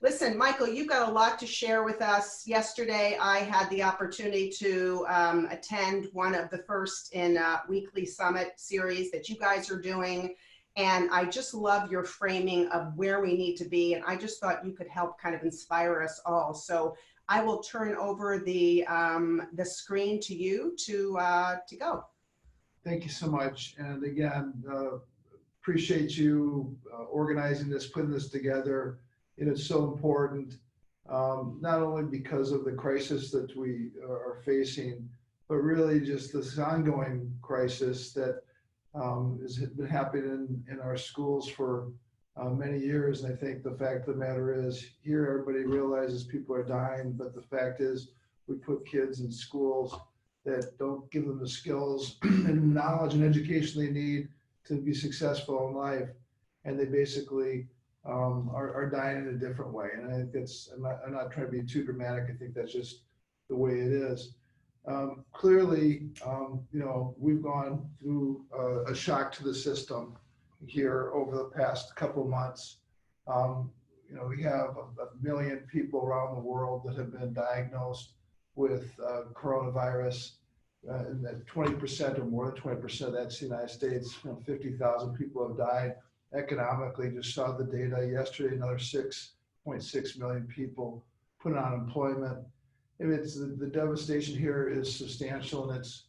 Listen, Michael, you've got a lot to share with us. Yesterday, I had the opportunity to attend one of the first in a weekly summit series that you guys are doing. And I just love your framing of where we need to be. And I just thought you could help kind of inspire us all. So I will turn over the screen to you to go. Thank you so much. And again, appreciate you organizing this, putting this together. It is so important, not only because of the crisis that we are facing, but really just this ongoing crisis that has been happening in our schools for many years. And I think the fact of the matter is, here everybody realizes people are dying, but the fact is we put kids in schools that don't give them the skills and knowledge and education they need to be successful in life, and they basically are dying in a different way. And I think that's, I'm not trying to be too dramatic. I think that's just the way it is. Clearly, you know, we've gone through a shock to the system here over the past couple of months. You know, we have 1 million people around the world that have been diagnosed with coronavirus, and that 20% or more than 20% of that's the United States. 50,000 people have died. Economically, just saw the data yesterday, another 6.6 million people put on unemployment. And it's the devastation here is substantial, and it's,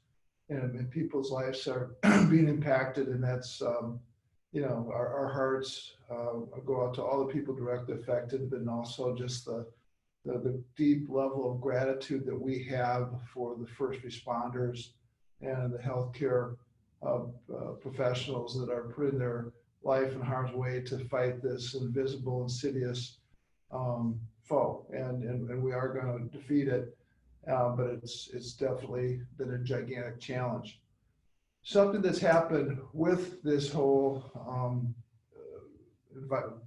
and people's lives are being impacted, and that's, you know, our hearts go out to all the people directly affected, but also just the deep level of gratitude that we have for the first responders and the healthcare professionals that are putting their life in harm's way to fight this invisible, insidious foe. And we are going to defeat it, but it's definitely been a gigantic challenge. Something that's happened with this whole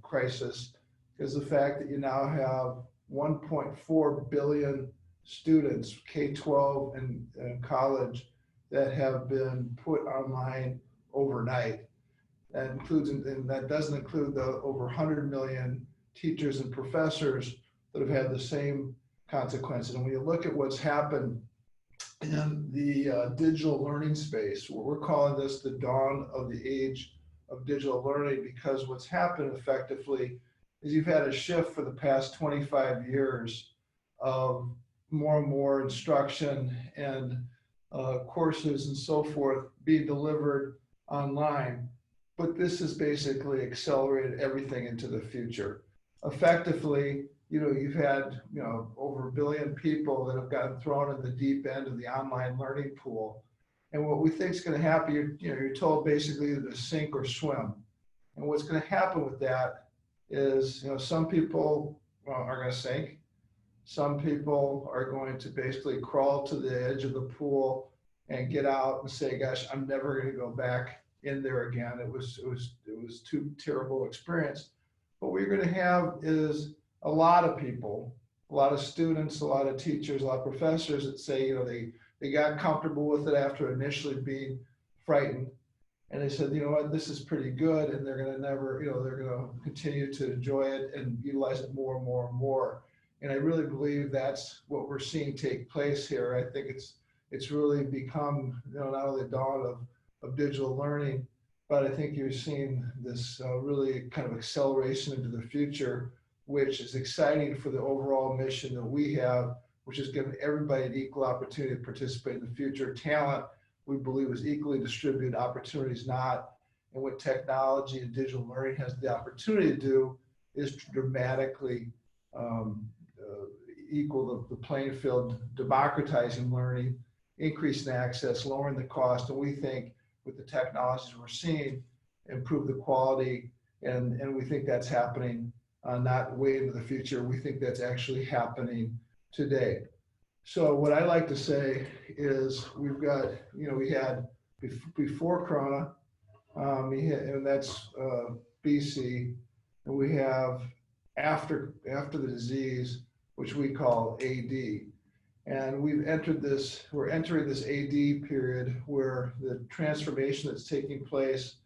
crisis is the fact that you now have 1.4 billion students, K-12 and college, that have been put online overnight. That includes, and that doesn't include the over 100 million teachers and professors that have had the same consequences. And when you look at what's happened in the digital learning space, we're calling this the dawn of the age of digital learning, because what's happened effectively is you've had a shift for the past 25 years of more and more instruction and courses and so forth being delivered online. But this has basically accelerated everything into the future. Effectively, you know, you've had, you know, over 1 billion people that have gotten thrown in the deep end of the online learning pool. And what we think is going to happen, you're told basically to sink or swim. And what's going to happen with that is, you know, some people are going to sink. Some people are going to basically crawl to the edge of the pool and get out and say, gosh, I'm never going to go back in there again. It was too terrible experience. But what you're going to have is a lot of people, a lot of students, a lot of teachers, a lot of professors that say, you know, they got comfortable with it after initially being frightened. And they said, you know what, this is pretty good. And they're going to never, you know, they're going to continue to enjoy it and utilize it more and more and more. And I really believe that's what we're seeing take place here. I think it's really become, you know, not only the dawn of digital learning, but I think you're seeing this really kind of acceleration into the future, which is exciting for the overall mission that we have, which is giving everybody an equal opportunity to participate in the future. Talent, we believe, is equally distributed, opportunities not. And what technology and digital learning has the opportunity to do is to dramatically equal the playing field, democratizing learning, increasing access, lowering the cost, and we think with the technologies we're seeing, improve the quality, and we think that's happening not way into the future. We think that's actually happening today. So what I like to say is we've got, you know, we had before Corona, and that's BC, and we have after the disease, which we call AD. And we're entering this AD period where the transformation that's taking place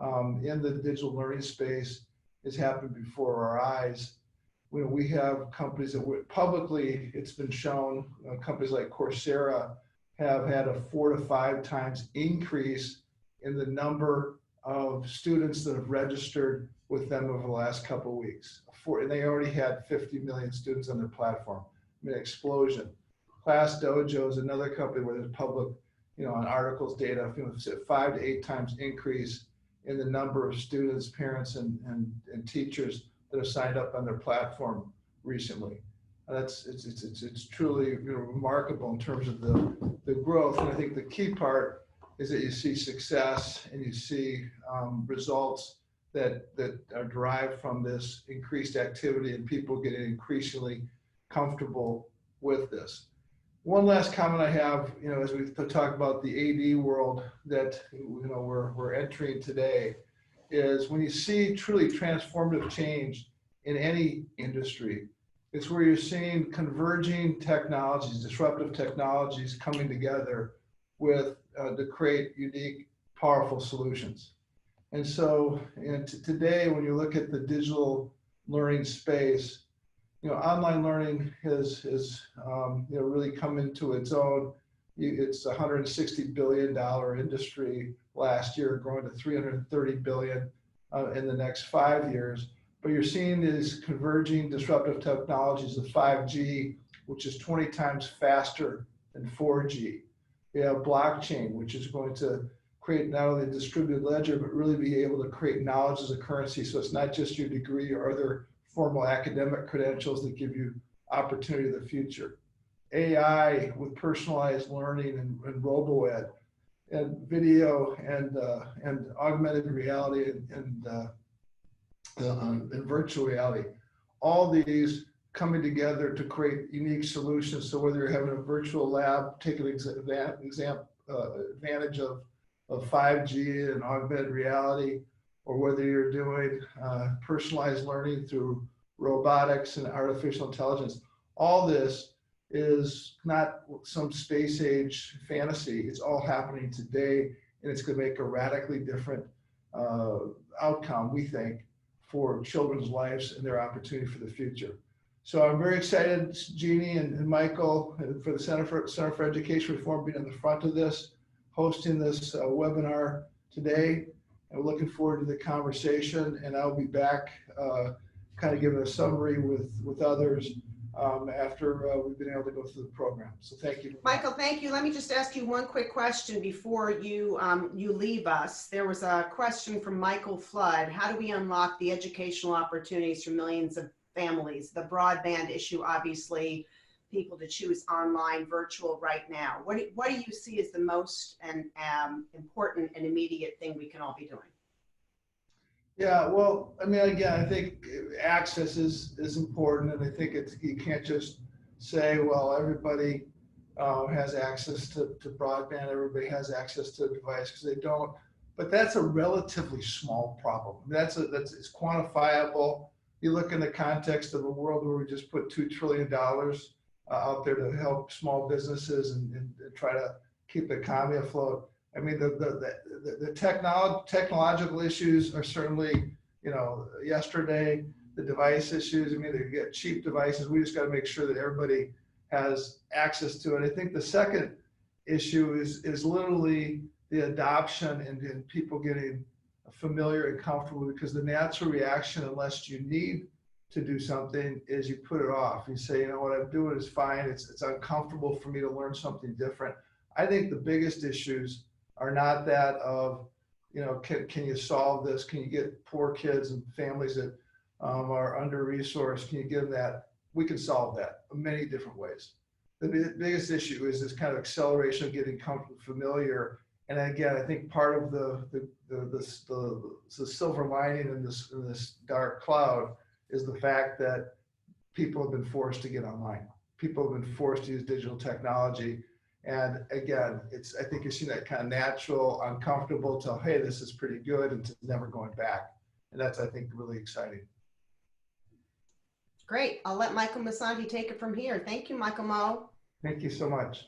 in the digital learning space is happening before our eyes, we have companies that publicly, it's been shown, companies like Coursera have had a 4 to 5 times increase in the number of students that have registered with them over the last couple of weeks. And they already had 50 million students on their platform. I mean, explosion. Class Dojo is another company where there's public, on articles, data, 5 to 8 times increase in the number of students, parents, and teachers that have signed up on their platform recently. It's truly remarkable in terms of the growth. And I think the key part is that you see success and you see results that are derived from this increased activity and people getting increasingly comfortable with this. One last comment I have, as we talk about the AD world that we're entering today, is when you see truly transformative change in any industry, it's where you're seeing converging technologies, disruptive technologies coming together with to create unique, powerful solutions. And so, today, when you look at the digital learning space, online learning has really come into its own. It's a $160 billion industry last year, growing to $330 billion in the next 5 years. But you're seeing these converging disruptive technologies of 5G, which is 20 times faster than 4G. We have blockchain, which is going to create not only a distributed ledger, but really be able to create knowledge as a currency. So it's not just your degree or other formal academic credentials that give you opportunity in the future. AI with personalized learning and robo-ed, and video and augmented reality and virtual reality. All these coming together to create unique solutions. So whether you're having a virtual lab, taking advantage of 5G and augmented reality, or whether you're doing personalized learning through robotics and artificial intelligence, all this is not some space age fantasy. It's all happening today, and it's going to make a radically different outcome, we think, for children's lives and their opportunity for the future. So I'm very excited, Jeannie and Michael, for the Center for Education Reform being in the front of this, hosting this webinar today. And we're looking forward to the conversation, and I'll be back kind of giving a summary with others after we've been able to go through the program. So thank you. Michael, thank you. Let me just ask you one quick question before you leave us. There was a question from Michael Flood. How do we unlock the educational opportunities for millions of families? The broadband issue, obviously, people to choose online, virtual right now. What do you see as the most important and immediate thing we can all be doing? Yeah, well, I mean, again, I think access is important, and I think you can't just say, well, everybody has access to broadband, everybody has access to a device, because they don't. But that's a relatively small problem. It's quantifiable. You look in the context of a world where we just put $2 trillion out there to help small businesses and try to keep the economy afloat. I mean, the technological issues are certainly, yesterday, the device issues, I mean, they get cheap devices. We just got to make sure that everybody has access to it. I think the second issue is literally the adoption and people getting familiar and comfortable, because the natural reaction, unless you need to do something, is you put it off. You say, what I'm doing is fine. It's uncomfortable for me to learn something different. I think the biggest issues are not that of, can you solve this? Can you get poor kids and families that are under-resourced? Can you give them that? We can solve that in many different ways. The biggest issue is this kind of acceleration of getting comfortable, familiar. And again, I think part of the silver lining in this dark cloud is the fact that people have been forced to get online. People have been forced to use digital technology. And again, I think you're seeing that kind of natural, uncomfortable to, hey, this is pretty good, and to never going back. And that's, I think, really exciting. Great. I'll let Michael Masanti take it from here. Thank you, Michael Mo. Thank you so much.